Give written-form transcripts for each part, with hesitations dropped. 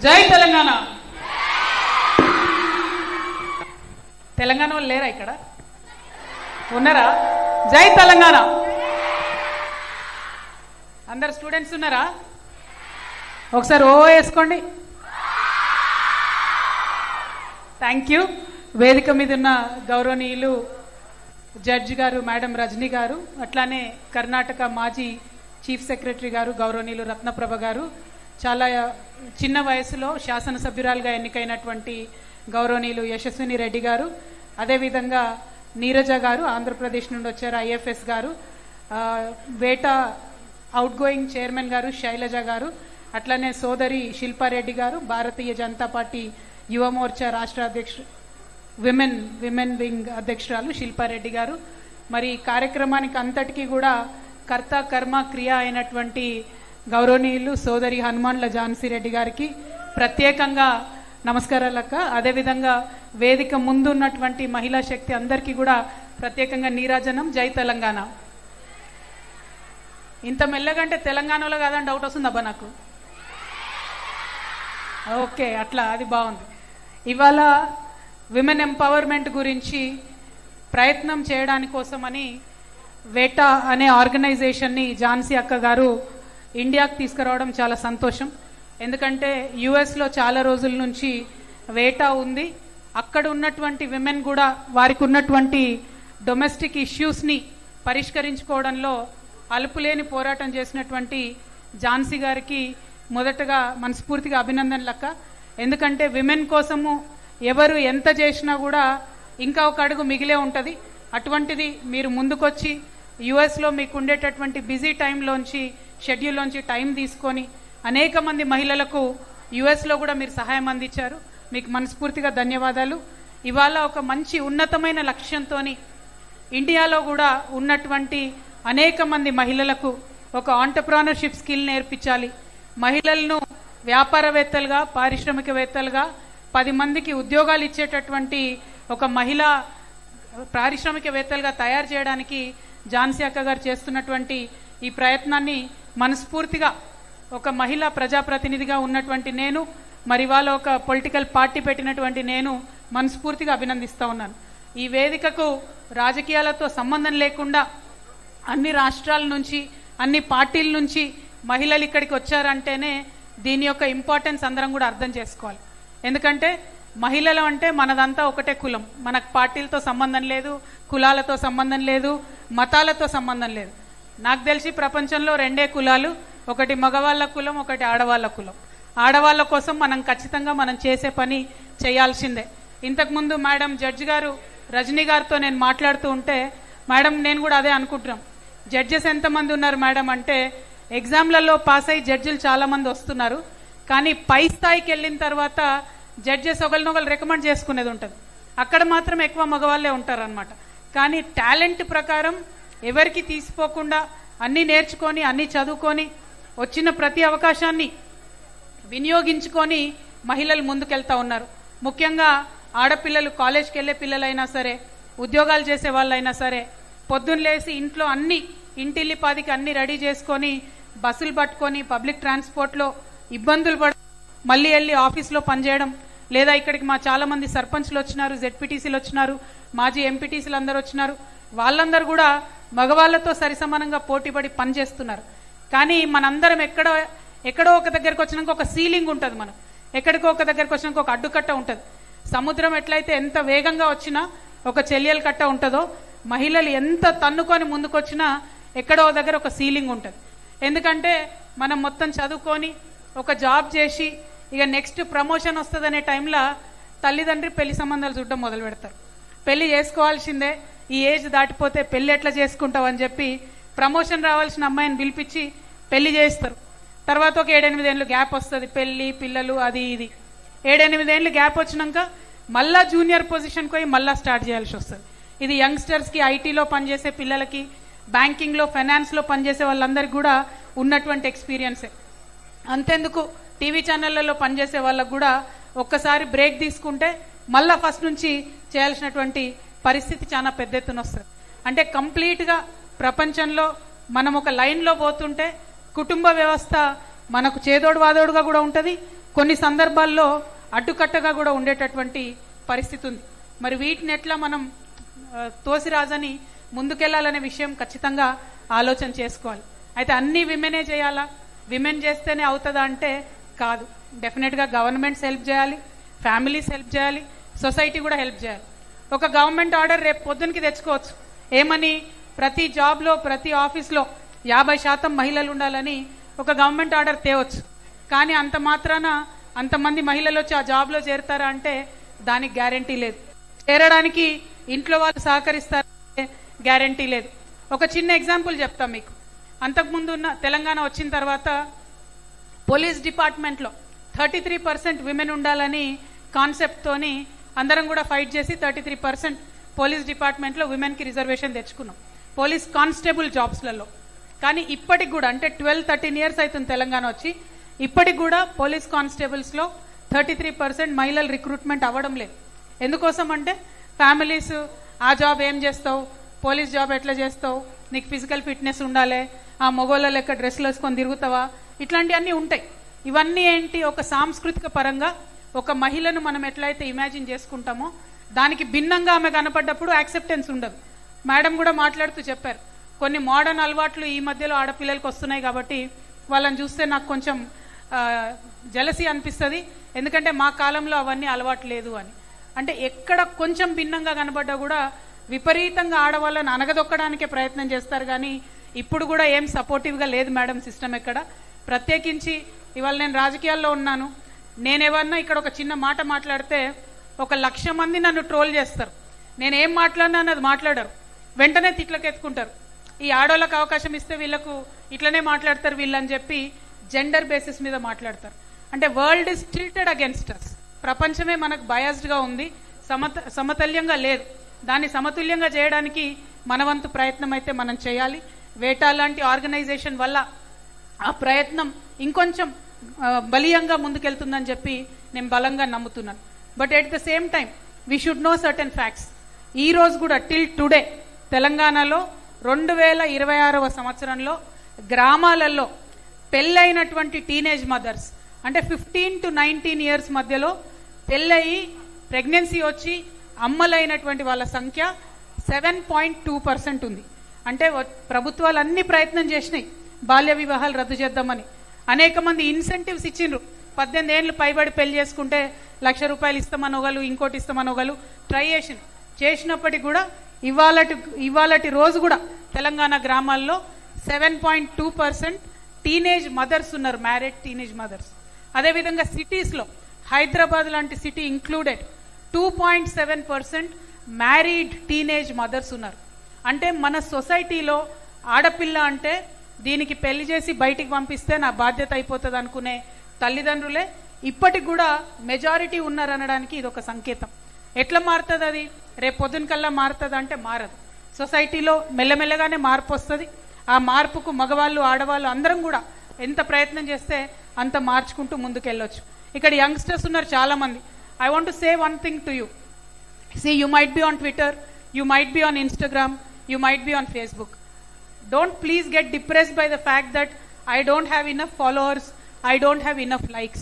జై తెలంగాణ. తెలంగాణ వాళ్ళు లేరా ఇక్కడ? ఉన్నారా? జై తెలంగాణ. అందరు స్టూడెంట్స్ ఉన్నారా? ఒకసారి ఓ వేసుకోండి. Thank you. వేదిక మీద ఉన్న గౌరవనీయులు జడ్జి గారు మేడం రజనీ గారు, అట్లానే కర్ణాటక మాజీ చీఫ్ సెక్రటరీ గారు గౌరవనీయులు రత్నప్రభ గారు, చాలా చిన్న వయసులో శాసనసభ్యురాలుగా ఎన్నికైనటువంటి గౌరవనీయులు యశస్విని రెడ్డి గారు, అదేవిధంగా నీరజ గారు ఆంధ్రప్రదేశ్ నుండి వచ్చారు, ఐఎఫ్ఎస్ గారు, వేట అవుట్ గోయింగ్ చైర్మన్ గారు శైలజ గారు, అట్లానే సోదరి శిల్పారెడ్డి గారు భారతీయ జనతా పార్టీ యువ మోర్చా రాష్ట్ర అధ్యక్షుడు విమెన్ వింగ్ అధ్యక్షురాలు శిల్పారెడ్డి గారు, మరి కార్యక్రమానికి అంతటికీ కూడా కర్త కర్మ క్రియ అయినటువంటి గౌరవనీయులు సోదరి హనుమాన్ల ఝాన్సీ రెడ్డి గారికి ప్రత్యేకంగా నమస్కారాలక్క. అదేవిధంగా వేదిక ముందు ఉన్నటువంటి మహిళా శక్తి అందరికీ కూడా ప్రత్యేకంగా నీరాజనం. జై తెలంగాణ. ఇంత మెల్లగంటే తెలంగాణలో కాదని డౌట్ వస్తుంది అబ్బా నాకు. ఓకే, అట్లా అది బాగుంది. ఇవాళ విమెన్ ఎంపవర్మెంట్ గురించి ప్రయత్నం చేయడాని కోసమని వేటా అనే ఆర్గనైజేషన్ని ఝాన్సీ అక్క గారు ఇండియాకి తీసుకురావడం చాలా సంతోషం. ఎందుకంటే యుఎస్లో చాలా రోజుల నుంచి వేటా ఉంది. అక్కడ ఉన్నటువంటి విమెన్ కూడా వారికి ఉన్నటువంటి డొమెస్టిక్ ఇష్యూస్ని పరిష్కరించుకోవడంలో అలుపులేని పోరాటం చేసినటువంటి ఝాన్సీ గారికి మొదటగా మనస్ఫూర్తిగా అభినందనలక్క. ఎందుకంటే విమెన్ కోసము ఎవరు ఎంత చేసినా కూడా ఇంకా ఒక అడుగు మిగిలే ఉంటుంది. అటువంటిది మీరు ముందుకొచ్చి యుఎస్లో మీకు ఉండేటటువంటి బిజీ టైంలోంచి షెడ్యూల్లోంచి టైం తీసుకొని అనేక మంది మహిళలకు యుఎస్లో కూడా మీరు సహాయం అందించారు. మీకు మనస్ఫూర్తిగా ధన్యవాదాలు. ఇవాళ ఒక మంచి ఉన్నతమైన లక్ష్యంతో ఇండియాలో కూడా ఉన్నటువంటి అనేక మంది మహిళలకు ఒక ఆంటర్ప్రెన్యూర్షిప్ స్కిల్ నేర్పించాలి, మహిళలను వ్యాపారవేత్తలుగా పారిశ్రామికవేత్తలుగా 10 మందికి ఉద్యోగాలు ఇచ్చేటటువంటి ఒక మహిళా పారిశ్రామికవేత్తలుగా తయారు చేయడానికి ఝాన్సీ అక్క గారు చేస్తున్నటువంటి ఈ ప్రయత్నాన్ని మనస్ఫూర్తిగా ఒక మహిళా ప్రజాప్రతినిధిగా ఉన్నటువంటి నేను, మరి వాళ్ళ ఒక పొలిటికల్ పార్టీ పెట్టినటువంటి నేను మనస్ఫూర్తిగా అభినందిస్తూ ఉన్నాను. ఈ వేదికకు రాజకీయాలతో సంబంధం లేకుండా అన్ని రాష్ట్రాల నుంచి అన్ని పార్టీల నుంచి మహిళలు ఇక్కడికి వచ్చారంటేనే దీని యొక్క ఇంపార్టెన్స్ అందరం కూడా అర్థం చేసుకోవాలి. ఎందుకంటే మహిళలు అంటే మనదంతా ఒకటే కులం, మనకు పార్టీలతో సంబంధం లేదు, కులాలతో సంబంధం లేదు, మతాలతో సంబంధం లేదు. నాకు తెలిసి ప్రపంచంలో 2 కులాలు, ఒకటి మగవాళ్ళ కులం, ఒకటి ఆడవాళ్ళ కులం. ఆడవాళ్ళ కోసం మనం ఖచ్చితంగా మనం చేసే పని చేయాల్సిందే. ఇంతకుముందు మేడం జడ్జి గారు రజనీ గారితో నేను మాట్లాడుతూ ఉంటే, మేడం నేను కూడా అదే అనుకుంటున్నాం, జడ్జెస్ ఎంతమంది ఉన్నారు మేడం అంటే, ఎగ్జామ్లలో పాస్ అయ్యి జడ్జిలు చాలా మంది వస్తున్నారు, కానీ పై స్థాయికి వెళ్ళిన తర్వాత జడ్జెస్ ఒకరినొకరు రికమెండ్ చేసుకునేది ఉంటుంది, అక్కడ మాత్రం ఎక్కువ మగవాళ్ళే ఉంటారనమాట. కానీ టాలెంట్ ప్రకారం ఎవరికి తీసిపోకుండా అన్నీ నేర్చుకొని అన్నీ చదువుకొని వచ్చిన ప్రతి అవకాశాన్ని వినియోగించుకొని మహిళలు ముందుకెళ్తా ఉన్నారు. ముఖ్యంగా ఆడపిల్లలు, కాలేజ్కి వెళ్ళే పిల్లలైనా సరే, ఉద్యోగాలు చేసే వాళ్ళైనా సరే, పొద్దున్న లేసి ఇంట్లో అన్ని ఇంటిల్లిపాదికి అన్ని రెడీ చేసుకొని బస్సులు పట్టుకొని పబ్లిక్ ట్రాన్స్పోర్ట్లో ఇబ్బందులు పడ మళ్ళీ వెళ్ళి ఆఫీస్లో పనిచేయడం, లేదా ఇక్కడికి మా చాలా మంది సర్పంచ్లు వచ్చినారు, జెడ్పీటీసీలు వచ్చినారు, మాజీ ఎంపీటీసీలు అందరూ వచ్చినారు, వాళ్ళందరూ కూడా మగవాళ్లతో సరిసమానంగా పోటీపడి పనిచేస్తున్నారు. కానీ మనందరం ఎక్కడో ఒక దగ్గరకు వచ్చినాక ఒక సీలింగ్ ఉంటుంది, మనం ఎక్కడికో ఒక దగ్గరకు వచ్చినాక ఒక అడ్డుకట్ట ఉంటుంది. సముద్రం ఎట్లయితే ఎంత వేగంగా వచ్చినా ఒక చెల్లెల కట్ట ఉంటుందో, మహిళలు ఎంత తన్నుకొని ముందుకొచ్చినా ఎక్కడో దగ్గర ఒక సీలింగ్ ఉంటుంది. ఎందుకంటే మనం మొత్తం చదువుకొని ఒక జాబ్ చేసి ఇక నెక్స్ట్ ప్రమోషన్ వస్తుందనే టైంలో తల్లిదండ్రి పెళ్లి సంబంధాలు చూడడం మొదలు పెడతారు. పెళ్లి చేసుకోవాల్సిందే, ఈ ఏజ్ దాటిపోతే పెళ్లి ఎట్లా చేసుకుంటావు అని చెప్పి ప్రమోషన్ రావాల్సిన అమ్మాయిని పిలిపించి పెళ్లి చేస్తారు. తర్వాత ఒక 7-8 ఏళ్ళు గ్యాప్ వస్తుంది, పెళ్లి పిల్లలు అది ఇది. 7-8 ఏళ్ళు గ్యాప్ వచ్చినాక మళ్ళా జూనియర్ పొజిషన్కి పోయి మళ్ళా స్టార్ట్ చేయాల్సి వస్తుంది. ఇది యంగ్స్టర్స్కి, ఐటీలో పనిచేసే పిల్లలకి, బ్యాంకింగ్లో ఫైనాన్స్లో పనిచేసే వాళ్ళందరికీ కూడా ఉన్నటువంటి ఎక్స్పీరియన్సే. అంతెందుకు టీవీ ఛానళ్లలో పనిచేసే వాళ్ళకు కూడా ఒక్కసారి బ్రేక్ తీసుకుంటే మళ్ళా ఫస్ట్ నుంచి చేయాల్సినటువంటి పరిస్థితి చాలా పెద్ద ఎత్తున వస్తుంది. అంటే కంప్లీట్గా ప్రపంచంలో మనం ఒక లైన్లో పోతుంటే కుటుంబ వ్యవస్థ మనకు చేదోడు వాదోడుగా కూడా ఉంటుంది, కొన్ని సందర్భాల్లో అడ్డుకట్టగా కూడా ఉండేటటువంటి పరిస్థితి ఉంది. మరి వీటిని ఎట్లా మనం తోసిరాజని ముందుకెళ్లాలనే విషయం ఖచ్చితంగా ఆలోచన చేసుకోవాలి. అయితే అన్ని విమెనే చేయాలా, విమెన్ చేస్తేనే అవుతుందా అంటే కాదు. డెఫినెట్గా గవర్నమెంట్స్ హెల్ప్ చేయాలి, ఫ్యామిలీస్ హెల్ప్ చేయాలి, సొసైటీ కూడా హెల్ప్ చేయాలి. ఒక గవర్నమెంట్ ఆర్డర్ రేపు పొద్దునకి తెచ్చుకోవచ్చు, ఏమని ప్రతి జాబ్లో ప్రతి ఆఫీస్లో 50% మహిళలు ఉండాలని ఒక గవర్నమెంట్ ఆర్డర్ తేవచ్చు. కానీ అంత మాత్రాన అంతమంది మహిళలు వచ్చి ఆ జాబ్లో చేరుతారా అంటే దానికి గ్యారంటీ లేదు. చేరడానికి ఇంట్లో వాళ్ళు సహకరిస్తారంటే గ్యారంటీ లేదు. ఒక చిన్న ఎగ్జాంపుల్ చెప్తాం మీకు. అంతకుముందు ఉన్న తెలంగాణ వచ్చిన తర్వాత పోలీస్ డిపార్ట్మెంట్లో 33% విమెన్ ఉండాలని కాన్సెప్ట్తోని అందరం కూడా ఫైట్ చేసి 33% పోలీస్ డిపార్ట్మెంట్లో విమెన్కి రిజర్వేషన్ తెచ్చుకున్నాం, పోలీస్ కానిస్టేబుల్ జాబ్స్లలో. కానీ ఇప్పటికి కూడా అంటే 12-13 ఇయర్స్ అవుతుంది తెలంగాణ వచ్చి, ఇప్పటికి కూడా పోలీస్ కానిస్టేబుల్స్లో 33% మహిళలు రిక్రూట్మెంట్ అవ్వడం లేదు. ఎందుకోసం అంటే ఫ్యామిలీస్ ఆ జాబ్ ఏం చేస్తావు, పోలీస్ జాబ్ ఎట్లా చేస్తావు, నీకు ఫిజికల్ ఫిట్నెస్ ఉండాలి, ఆ మొగోళ్ళ లెక్క డ్రెస్సులు వేసుకొని తిరుగుతావా, ఇట్లాంటివన్నీ ఉంటాయి. ఇవన్నీ ఏంటి, ఒక సాంస్కృతిక పరంగా ఒక మహిళను మనం ఎట్లయితే ఇమాజిన్ చేసుకుంటామో దానికి భిన్నంగా ఆమె కనపడ్డప్పుడు యాక్సెప్టెన్స్ ఉండదు. మేడం కూడా మాట్లాడుతూ చెప్పారు, కొన్ని మోడర్న్ అలవాట్లు ఈ మధ్యలో ఆడపిల్లలకు వస్తున్నాయి కాబట్టి వాళ్ళని చూస్తే నాకు కొంచెం జలసీ అనిపిస్తుంది, ఎందుకంటే మా కాలంలో అవన్నీ అలవాటు లేదు అని. అంటే ఎక్కడ కొంచెం భిన్నంగా కనబడ్డా కూడా విపరీతంగా ఆడవాళ్ళని అనగదొక్కడానికే ప్రయత్నం చేస్తారు. కానీ ఇప్పుడు కూడా ఏం సపోర్టివ్గా లేదు మేడం సిస్టమ్ ఎక్కడ. ప్రత్యేకించి ఇవాళ నేను రాజకీయాల్లో ఉన్నాను, నేనేమన్నా ఇక్కడ ఒక చిన్న మాట మాట్లాడితే 1,00,000 మంది నన్ను ట్రోల్ చేస్తారు. నేనేం మాట్లాడినా అన్నది మాట్లాడరు, వెంటనే తిట్లకెత్తుకుంటారు. ఈ ఆడోళ్ళకు అవకాశం ఇస్తే వీళ్ళకు ఇట్లనే మాట్లాడతారు వీళ్ళని చెప్పి జెండర్ బేసిస్ మీద మాట్లాడతారు. అంటే వరల్డ్ ఇస్ టిల్టెడ్ అగెన్స్ట్ అస్. ప్రపంచమే మనకు బయాస్డ్గా ఉంది, సమతుల్యంగా లేదు. దాన్ని సమతుల్యంగా చేయడానికి మనవంతు ప్రయత్నం అయితే మనం చేయాలి. వేటా లాంటి ఆర్గనైజేషన్ వల్ల ఆ ప్రయత్నం ఇంకొంచెం బలీయంగా ముందుకెళ్తుందని చెప్పి నేను బలంగా నమ్ముతున్నాను. But at the same time we should know certain facts. ఈ రోజు కూడా టిల్ టుడే తెలంగాణలో 2026వ సంవత్సరంలో గ్రామాలలో పెళ్ళైనటువంటి టీనేజ్ మదర్స్ అంటే 15 to 19 ఇయర్స్ మధ్యలో పెళ్ళయి ప్రెగ్నెన్సీ వచ్చి అమ్మలైనటువంటి వాళ్ళ సంఖ్య 7.2% ఉంది. అంటే ప్రభుత్వాలు అన్ని ప్రయత్నం చేసినాయి బాల్య వివాహాలు రద్దు చేద్దామని. అనేక మంది ఇన్సెంటివ్స్ ఇచ్చిండ్రు. 18 ఏళ్ళు పైబడి పెళ్లి చేసుకుంటే ₹1,00,000 ఇస్తామనొగలు, ఇంకోటి ఇస్తామనొగలు ట్రై చేసినప్పటికీ కూడా ఇవాళటి రోజు కూడా తెలంగాణ గ్రామాల్లో 7.2% టీనేజ్ మదర్స్ ఉన్నారు, మ్యారీడ్ టీనేజ్ మదర్స్. అదేవిధంగా సిటీస్లో హైదరాబాద్ లాంటి city included 2.7% married teenage mothers ఉన్నారు. అంటే మన సొసైటీలో ఆడపిల్ల అంటే దీనికి పెళ్లి చేసి బయటికి పంపిస్తే నా బాధ్యత అయిపోతుంది అనుకునే తల్లిదండ్రులే ఇప్పటికి కూడా మెజారిటీ ఉన్నారనడానికి ఇది ఒక సంకేతం. ఎట్లా మారుతుంది అది, రేపు పొద్దునకల్లా మారుతుంది అంటే మారదు. సొసైటీలో మెల్లమెల్లగానే మార్పు వస్తుంది. ఆ మార్పుకు మగవాళ్ళు ఆడవాళ్ళు అందరం కూడా ఎంత ప్రయత్నం చేస్తే అంత మార్చుకుంటూ ముందుకెళ్ళొచ్చు. ఇక్కడ యంగ్స్టర్స్ ఉన్నారు చాలా మంది. I want to say one thing to you. See, you might be on Twitter, you might be on Instagram, you might be on Facebook. Don't please get depressed by the fact that I don't have enough followers, I don't have enough likes.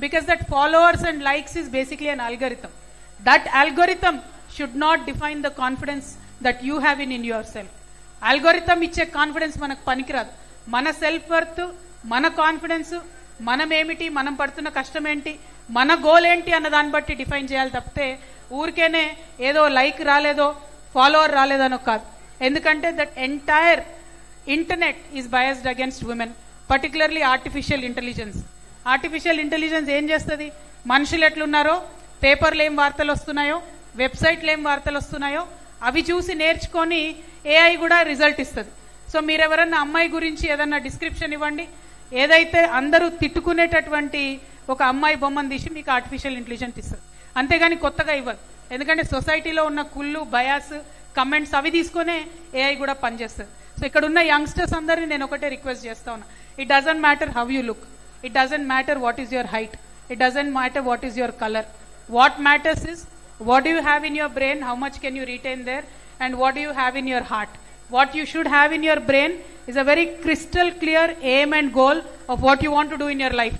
Because that followers and likes is basically an algorithm. That algorithm should not define the confidence that you have in yourself. Algorithm ఇచ్చే confidence మనకు పనికిరాదు. మన self worth, మన confidence, మనం ఏమిటి, మనం పడుతున్న కష్టం ఏంటి, మన గోల్ ఏంటి అన్న దాన్ని బట్టి డిఫైన్ చేయాలి తప్పితే ఊరికేనే ఏదో లైక్ రాలేదో ఫాలోవర్ రాలేదనో కాదు. ఎందుకంటే that entire internet is biased against women, particularly artificial intelligence. Artificial intelligence ఏం చేస్తుంది, మనుషులు ఎట్లున్నారో, పేపర్లు ఏం వార్తలు వస్తున్నాయో, వెబ్సైట్లు ఏం వార్తలు వస్తున్నాయో అవి చూసి నేర్చుకొని ఏఐ కూడా రిజల్ట్ ఇస్తుంది. సో మీరెవరన్నా అమ్మాయి గురించి ఏదన్నా డిస్క్రిప్షన్ ఇవ్వండి, ఏదైతే అందరూ తిట్టుకునేటటువంటి ఒక అమ్మాయి బొమ్మను తీసి మీకు ఆర్టిఫిషియల్ ఇంటెలిజెన్స్ ఇస్తుంది. అంతేగాని కొత్తగా ఇవ్వదు. ఎందుకంటే సొసైటీలో ఉన్న కుళ్ళు, బయాస్, కమెంట్స్ అవి తీసుకునే ఏఐ కూడా పనిచేస్తుంది. సో ఇక్కడ ఉన్న యంగ్స్టర్స్ అందరినీ నేను ఒకటే రిక్వెస్ట్ చేస్తా ఉన్నా. It doesn't matter how you look, it doesn't matter what is your height, it doesn't matter what is your colour. What matters is what do you have in your brain, how much can you retain there, and what do you have in your heart. What you should have in your brain is a very crystal clear aim and goal of what you want to do in your life.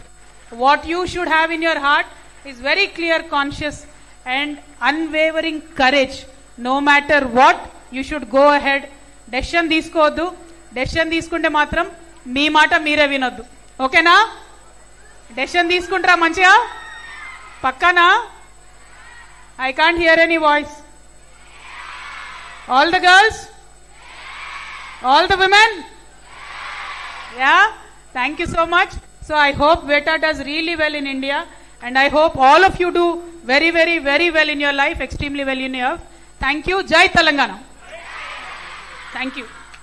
what you should have in your heart is very clear conscious and unwavering courage. No matter what, you should go ahead. Decision తీసుకోవద్దు. Decision తీసుకుంటే మాత్రం మీ మాట మీరే వినొద్దు. ఓకేనా? Decision తీసుకుంటారా మంచిగా? పక్కానా? I can't hear any voice. All the girls, all the women, yeah, thank you so much. So I hope VETA does really well in India, and I hope all of you do very, very, very well in your life, extremely well in your life. Thank you. Jai Telangana. Thank you.